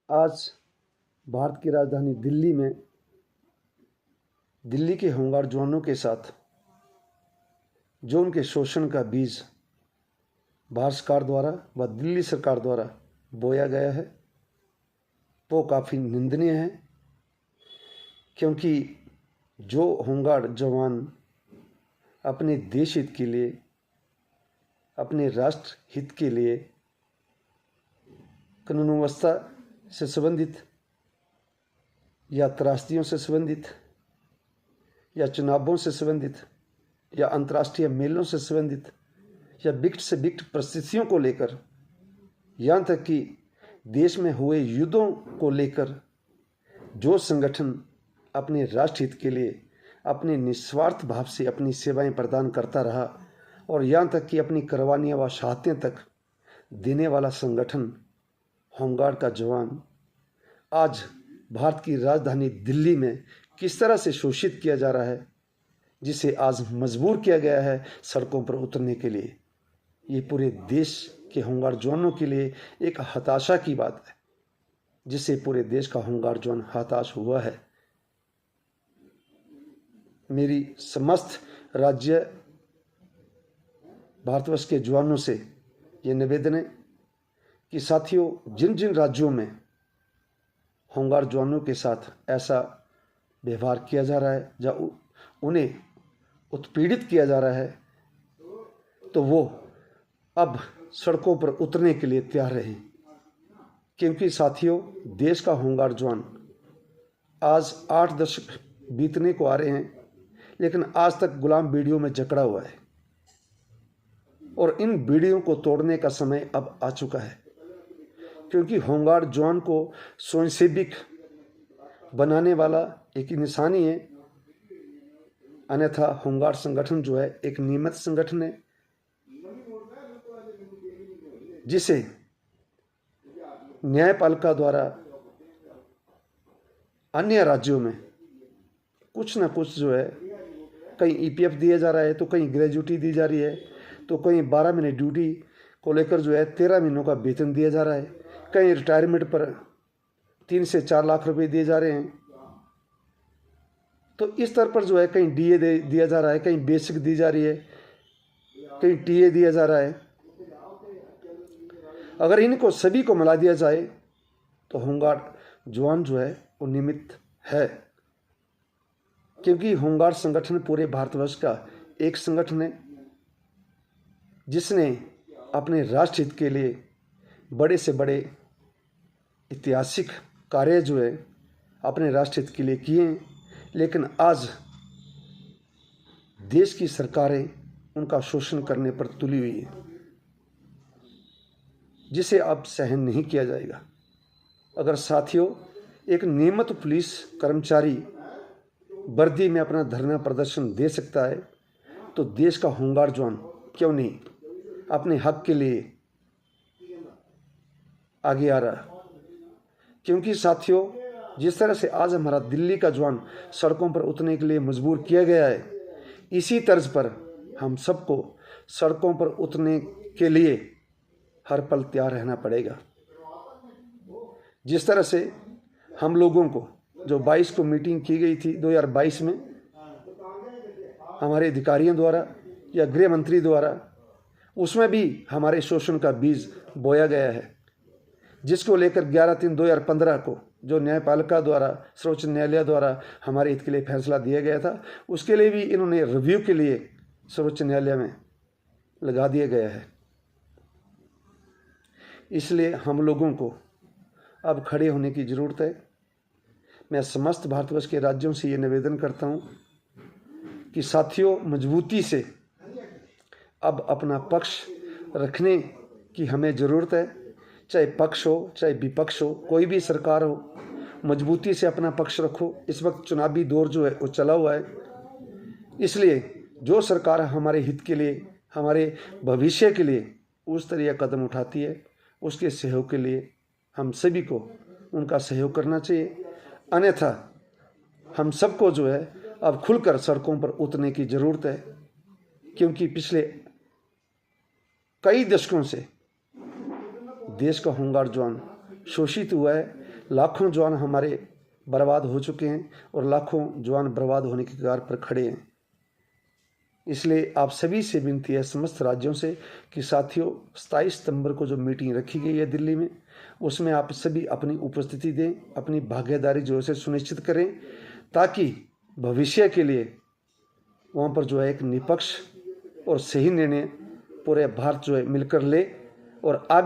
आज भारत की राजधानी दिल्ली में दिल्ली के होमगार्ड जवानों के साथ जो उनके शोषण का बीज भारत सरकार द्वारा व दिल्ली सरकार द्वारा बोया गया है वो काफ़ी निंदनीय है, क्योंकि जो होमगार्ड जवान अपने देश हित के लिए, अपने राष्ट्र हित के लिए कानून व्यवस्था से संबंधित या त्रासदियों से संबंधित या चुनावों से संबंधित या अंतर्राष्ट्रीय मेलों से संबंधित या विकट से विकट परिस्थितियों को लेकर, यहाँ तक कि देश में हुए युद्धों को लेकर जो संगठन अपने राष्ट्र हित के लिए अपने निस्वार्थ भाव से अपनी सेवाएं प्रदान करता रहा और यहाँ तक कि अपनी कुर्बानियां व शहादतें तक देने वाला संगठन होमगार्ड का जवान आज भारत की राजधानी दिल्ली में किस तरह से शोषित किया जा रहा है, जिसे आज मजबूर किया गया है सड़कों पर उतरने के लिए। ये पूरे देश के होमगार्ड जवानों के लिए एक हताशा की बात है, जिससे पूरे देश का होमगार्ड जवान हताश हुआ है। मेरी समस्त राज्य भारतवर्ष के जवानों से ये निवेदन है कि साथियों, जिन जिन राज्यों में होमगार्ड जवानों के साथ ऐसा व्यवहार किया जा रहा है या उन्हें उत्पीड़ित किया जा रहा है, तो वो अब सड़कों पर उतरने के लिए तैयार रहें, क्योंकि साथियों, देश का होमगार्ड जवान आज 8 दशक बीतने को आ रहे हैं, लेकिन आज तक गुलाम बीड़ियों में जकड़ा हुआ है और इन बीड़ियों को तोड़ने का समय अब आ चुका है, क्योंकि होमगार्ड जवान को स्वयंसेविक बनाने वाला एक इंसानी है, अन्यथा होमगार्ड संगठन जो है एक नियमित संगठन है, जिसे न्यायपालिका द्वारा अन्य राज्यों में कुछ ना कुछ जो है, कहीं ईपीएफ दिया जा रहा है, तो कहीं ग्रेजुटी दी जा रही है, तो कहीं 12 महीने ड्यूटी को लेकर जो है 13 महीनों का वेतन दिया जा रहा है, कहीं रिटायरमेंट पर 3 से 4 लाख रुपए दिए जा रहे हैं। तो इस स्तर पर जो है कहीं डीए दिया जा रहा है, कहीं बेसिक दी जा रही है, कहीं टीए दिया जा रहा है। अगर इनको सभी को मिला दिया जाए तो होमगार्ड जवान जो है वो निमित्त है, क्योंकि होमगार्ड संगठन पूरे भारतवर्ष का एक संगठन है जिसने अपने राष्ट्र हित के लिए बड़े से बड़े ऐतिहासिक कार्य जो है अपने राष्ट्र हित के लिए किए हैं, लेकिन आज देश की सरकारें उनका शोषण करने पर तुली हुई है, जिसे अब सहन नहीं किया जाएगा। अगर साथियों, एक नियमित पुलिस कर्मचारी वर्दी में अपना धरना प्रदर्शन दे सकता है, तो देश का होमगार्ड जवान क्यों नहीं अपने हक के लिए आगे आ रहा। क्योंकि साथियों, जिस तरह से आज हमारा दिल्ली का जवान सड़कों पर उतरने के लिए मजबूर किया गया है, इसी तर्ज पर हम सबको सड़कों पर उतरने के लिए हर पल तैयार रहना पड़ेगा। जिस तरह से हम लोगों को जो 22 को मीटिंग की गई थी 2022 में हमारे अधिकारियों द्वारा या गृह मंत्री द्वारा, उसमें भी हमारे शोषण का बीज बोया गया है, जिसको लेकर 11/3/2015 को जो न्यायपालिका द्वारा, सर्वोच्च न्यायालय द्वारा हमारे हित के लिए फैसला दिया गया था, उसके लिए भी इन्होंने रिव्यू के लिए सर्वोच्च न्यायालय में लगा दिया गया है। इसलिए हम लोगों को अब खड़े होने की ज़रूरत है। मैं समस्त भारतवर्ष के राज्यों से ये निवेदन करता हूँ कि साथियों, मजबूती से अब अपना पक्ष रखने की हमें ज़रूरत है। चाहे पक्ष हो, चाहे विपक्ष हो, कोई भी सरकार हो, मजबूती से अपना पक्ष रखो। इस वक्त चुनावी दौर जो है वो चला हुआ है, इसलिए जो सरकार हमारे हित के लिए, हमारे भविष्य के लिए उस तरह कदम उठाती है, उसके सहयोग के लिए हम सभी को उनका सहयोग करना चाहिए। अन्यथा हम सबको जो है अब खुलकर सड़कों पर उतरने की ज़रूरत है, क्योंकि पिछले कई दशकों से देश का होमगार्ड जवान शोषित हुआ है, लाखों जवान हमारे बर्बाद हो चुके हैं और लाखों जवान बर्बाद होने के कगार पर खड़े हैं। इसलिए आप सभी से विनती है, समस्त राज्यों से, कि साथियों 27 सितंबर को जो मीटिंग रखी गई है दिल्ली में, उसमें आप सभी अपनी उपस्थिति दें, अपनी भागीदारी जो है सुनिश्चित करें, ताकि भविष्य के लिए वहाँ पर जो है एक निष्पक्ष और सही निर्णय पूरे भारत जो है मिलकर ले और आगे